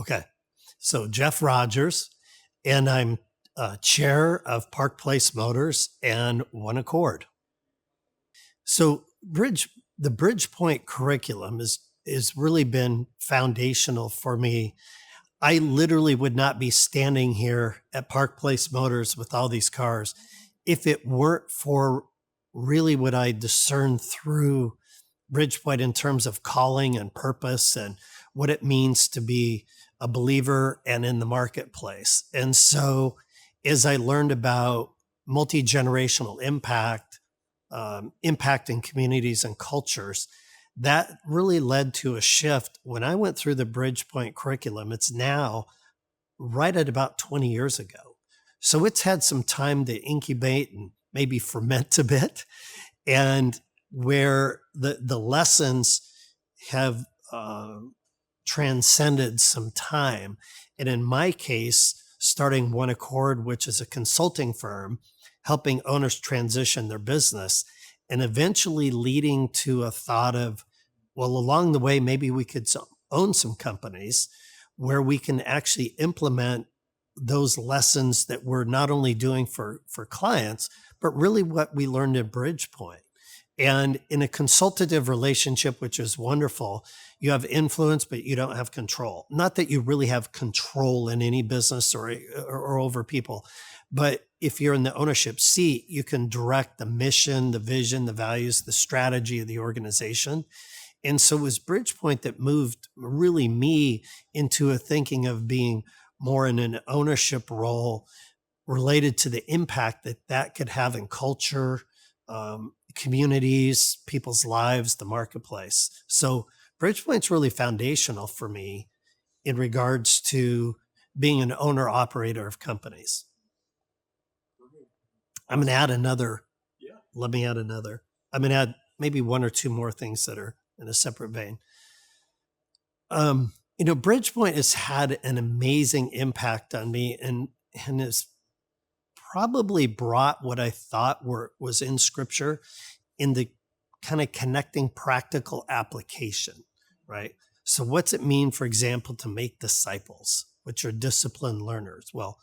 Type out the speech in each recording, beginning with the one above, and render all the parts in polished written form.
Okay. So Jeff Rogers, and I'm chair of Park Place Motors and OneAccord. So the Bridgepoint curriculum is really been foundational for me. I literally would not be standing here at Park Place Motors with all these cars if it weren't for really what I discerned through Bridgepoint in terms of calling and purpose and what it means to be a believer and in the marketplace. And so as I learned about multi-generational impact, impacting communities and cultures, that really led to a shift. When I went through the Bridgepoint curriculum, it's now right at about 20 years ago. So it's had some time to incubate and maybe ferment a bit, and where the lessons have transcended some time. And in my case, starting OneAccord, which is a consulting firm, helping owners transition their business, and eventually leading to a thought of, well, along the way, maybe we could own some companies where we can actually implement those lessons that we're not only doing for clients, but really what we learned at Bridgepoint. And in a consultative relationship, which is wonderful, you have influence, but you don't have control. Not that you really have control in any business or over people, but if you're in the ownership seat, you can direct the mission, the vision, the values, the strategy of the organization. And so it was Bridgepoint that moved really me into a thinking of being more in an ownership role related to the impact that could have in culture, communities, people's lives, the marketplace. So Bridgepoint's really foundational for me in regards to being an owner operator of companies. I'm going to add another. Yeah. Let me add another. I'm going to add maybe one or two more things that are in a separate vein. Bridgepoint has had an amazing impact on me and has probably brought what I thought was in Scripture in the kind of connecting practical application, right? So what's it mean, for example, to make disciples, which are disciplined learners? Well,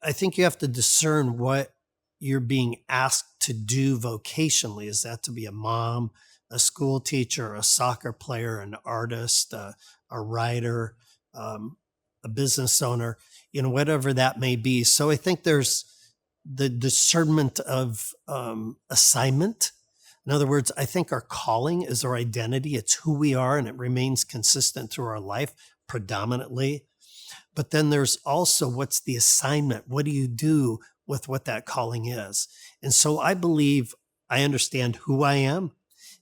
I think you have to discern what you're being asked to do vocationally. Is that to be a mom, a school teacher, a soccer player, an artist, a writer, a business owner, whatever that may be. So I think there's the discernment of assignment. In other words, I think our calling is our identity. It's who we are, and it remains consistent through our life predominantly. But then there's also what's the assignment? What do you do with what that calling is? And so I believe I understand who I am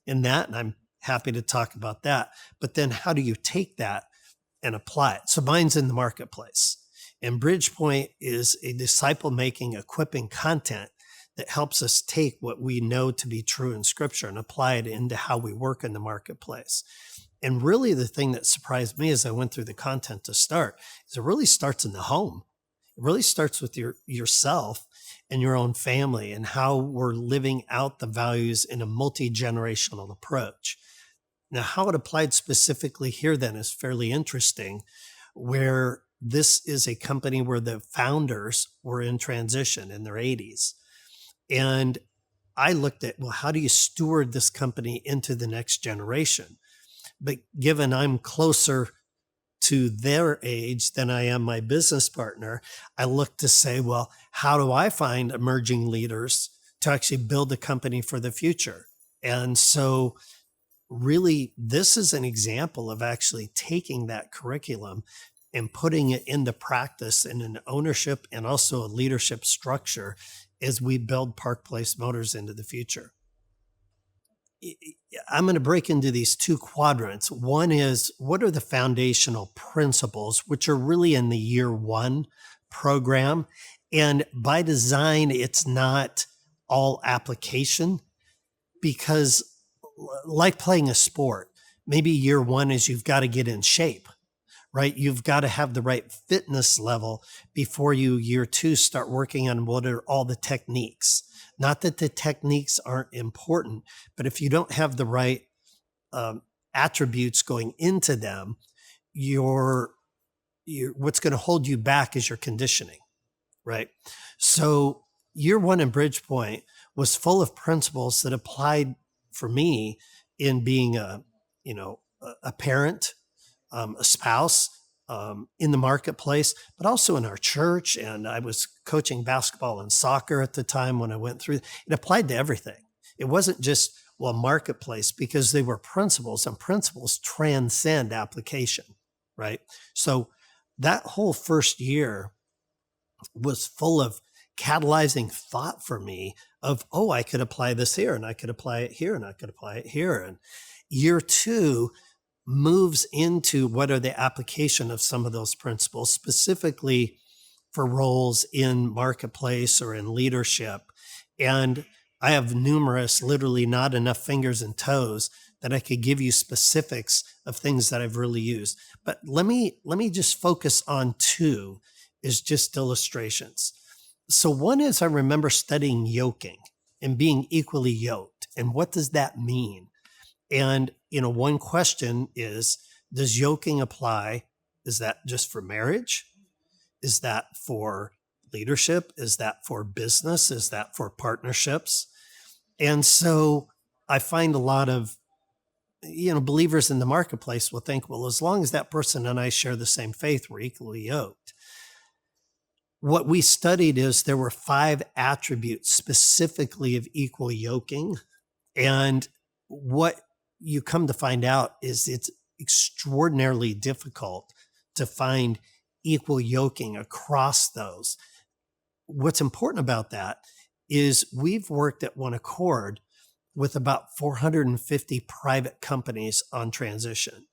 in that, and I'm happy to talk about that. But then how do you take that and apply it? So mine's in the marketplace. And Bridgepoint is a disciple-making, equipping content that helps us take what we know to be true in Scripture and apply it into how we work in the marketplace. And really the thing that surprised me as I went through the content to start is it really starts in the home. It really starts with yourself and your own family and how we're living out the values in a multi-generational approach. Now, how it applied specifically here then is fairly interesting, where this is a company where the founders were in transition in their 80s. And I looked at, well, how do you steward this company into the next generation? But given I'm closer to their age than I am my business partner, I look to say, well, how do I find emerging leaders to actually build a company for the future? And so really, this is an example of actually taking that curriculum and putting it into practice in an ownership and also a leadership structure as we build Park Place Motors into the future. I'm going to break into these two quadrants. One is, what are the foundational principles, which are really in the year one program. And by design, it's not all application, because like playing a sport, maybe year one is you've got to get in shape, right? You've got to have the right fitness level before you, year two, start working on what are all the techniques. Not that the techniques aren't important, but if you don't have the right attributes going into them, your what's going to hold you back is your conditioning, right? So year one in Bridgepoint was full of principles that applied for me in being a parent, a spouse, in the marketplace, but also in our church. And I was coaching basketball and soccer at the time when I went through. It applied to everything. It wasn't just, well, marketplace, because they were principles, and principles transcend application, right? So that whole first year was full of catalyzing thought for me of, oh, I could apply this here, and I could apply it here, and I could apply it here. And year two moves into what are the application of some of those principles, specifically for roles in marketplace or in leadership. And I have numerous, literally not enough fingers and toes that I could give you specifics of things that I've really used. But let me just focus on two, is just illustrations. So one is, I remember studying yoking and being equally yoked. And what does that mean? And, one question is, does yoking apply? Is that just for marriage? Is that for leadership? Is that for business? Is that for partnerships? And so I find a lot of, believers in the marketplace will think, well, as long as that person and I share the same faith, we're equally yoked. What we studied is there were 5 attributes specifically of equal yoking. And what you come to find out is it's extraordinarily difficult to find equal yoking across those. What's important about that is we've worked at OneAccord with about 450 private companies on transition.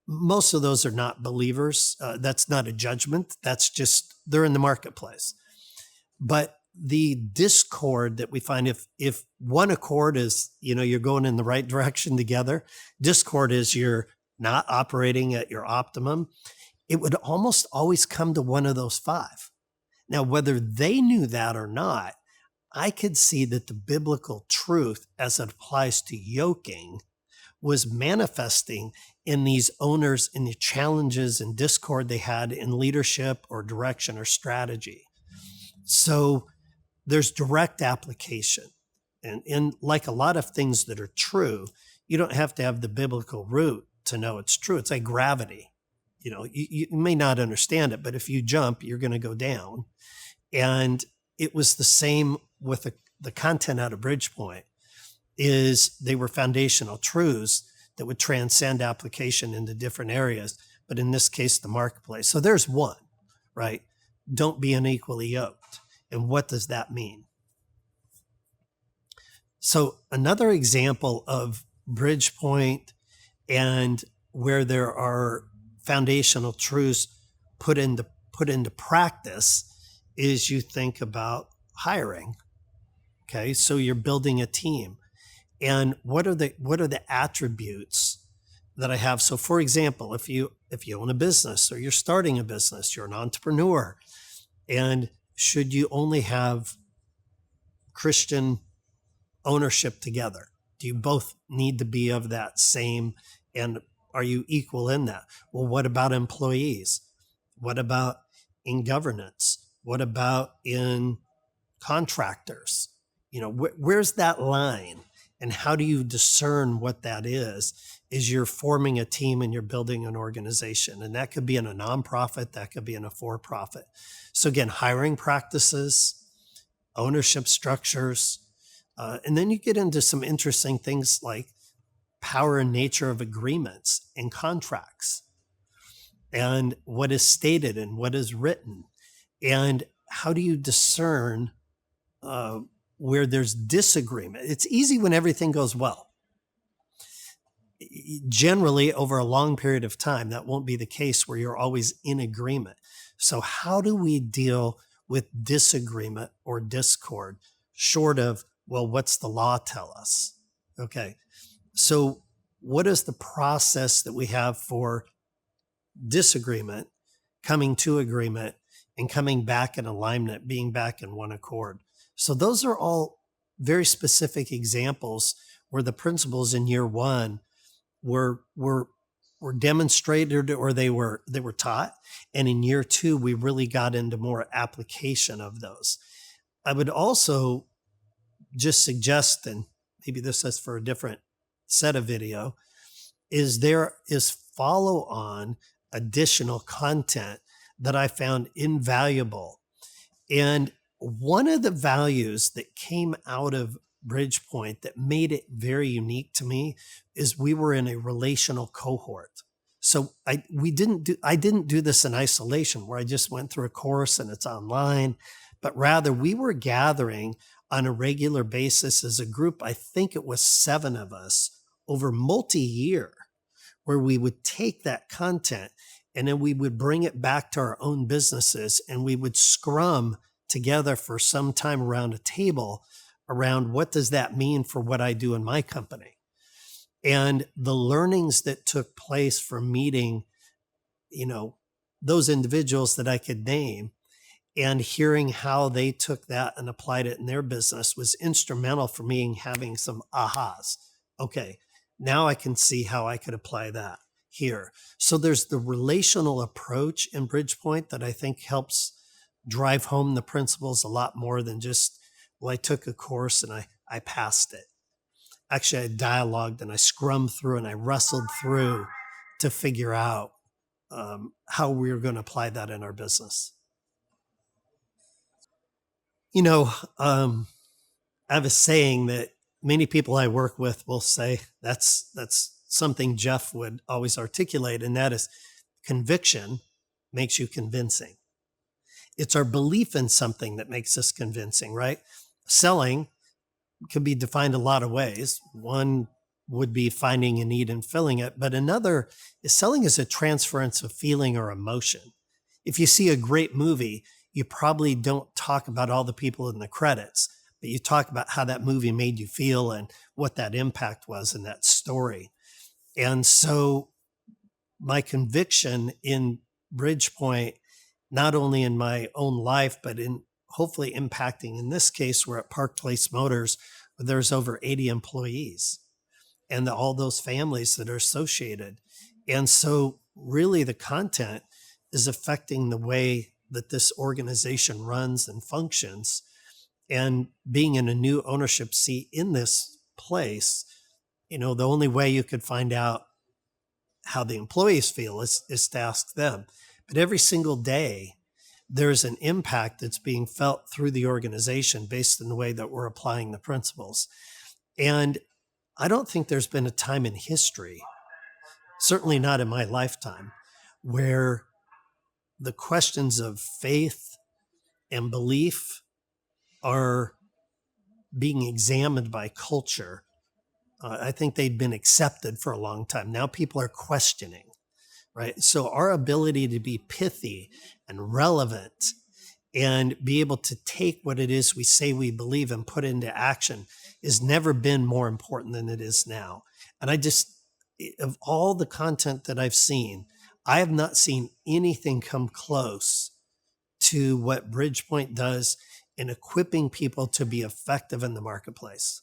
Most of those are not believers. That's not a judgment. That's just, they're in the marketplace. But the discord that we find, if OneAccord is, you're going in the right direction together, discord is you're not operating at your optimum, it would almost always come to one of those 5. Now, whether they knew that or not, I could see that the biblical truth as it applies to yoking was manifesting in these owners, in the challenges and discord they had in leadership or direction or strategy. So there's direct application. And in like a lot of things that are true, you don't have to have the biblical root to know it's true. It's like gravity. You may not understand it, but if you jump, you're going to go down. And it was the same with the content out of Bridgepoint. Is they were foundational truths that would transcend application into different areas, but in this case, the marketplace. So there's one, right? Don't be unequally yoked. And what does that mean? So another example of Bridgepoint and where there are foundational truths put into practice is you think about hiring. Okay, so you're building a team. And what are the attributes that I have? So for example, if you own a business or you're starting a business, you're an entrepreneur, and should you only have Christian ownership together? Do you both need to be of that same, and are you equal in that? Well, what about employees? What about in governance? What about in contractors? Where's that line? And how do you discern what that is you're forming a team and you're building an organization. And that could be in a nonprofit, that could be in a for-profit. So again, hiring practices, ownership structures, and then you get into some interesting things like power and nature of agreements and contracts, and what is stated and what is written. And how do you discern where there's disagreement? It's easy when everything goes well. Generally, over a long period of time, that won't be the case where you're always in agreement. So how do we deal with disagreement or discord short of, well, what's the law tell us? Okay, so what is the process that we have for disagreement, coming to agreement, and coming back in alignment, being back in one accord? So those are all very specific examples where the principles in year one were were demonstrated or they were taught. And in year 2, we really got into more application of those. I would also just suggest, and maybe this is for a different set of video, is there is follow on additional content that I found invaluable. And one of the values that came out of Bridgepoint that made it very unique to me is we were in a relational cohort. So I didn't do this in isolation where I just went through a course and it's online, but rather we were gathering on a regular basis as a group. I think it was 7 of us over multi-year, where we would take that content and then we would bring it back to our own businesses and we would scrum together for some time around a table around what does that mean for what I do in my company. And the learnings that took place from meeting, those individuals that I could name and hearing how they took that and applied it in their business was instrumental for me having some ahas. Okay, now I can see how I could apply that here. So there's the relational approach in Bridgepoint that I think helps drive home the principles a lot more than just, well, I took a course and I passed it. Actually, I dialogued and I scrummed through and I wrestled through to figure out how we were going to apply that in our business. I have a saying that many people I work with will say that's something Jeff would always articulate, and that is conviction makes you convincing. It's our belief in something that makes us convincing, right? Selling can be defined a lot of ways. One would be finding a need and filling it, but another is selling is a transference of feeling or emotion. If you see a great movie, you probably don't talk about all the people in the credits, but you talk about how that movie made you feel and what that impact was in that story. And so my conviction in Bridgepoint, not only in my own life, but in hopefully impacting, in this case, we're at Park Place Motors, where there's over 80 employees and all those families that are associated. And so really the content is affecting the way that this organization runs and functions. And being in a new ownership seat in this place, the only way you could find out how the employees feel is to ask them. But every single day, there's an impact that's being felt through the organization based on the way that we're applying the principles. And I don't think there's been a time in history, certainly not in my lifetime, where the questions of faith and belief are being examined by culture. I think they'd been accepted for a long time. Now people are questioning, right? So our ability to be pithy and relevant and be able to take what it is we say we believe and put into action has never been more important than it is now. And of all the content that I've seen, I have not seen anything come close to what Bridgepoint does in equipping people to be effective in the marketplace.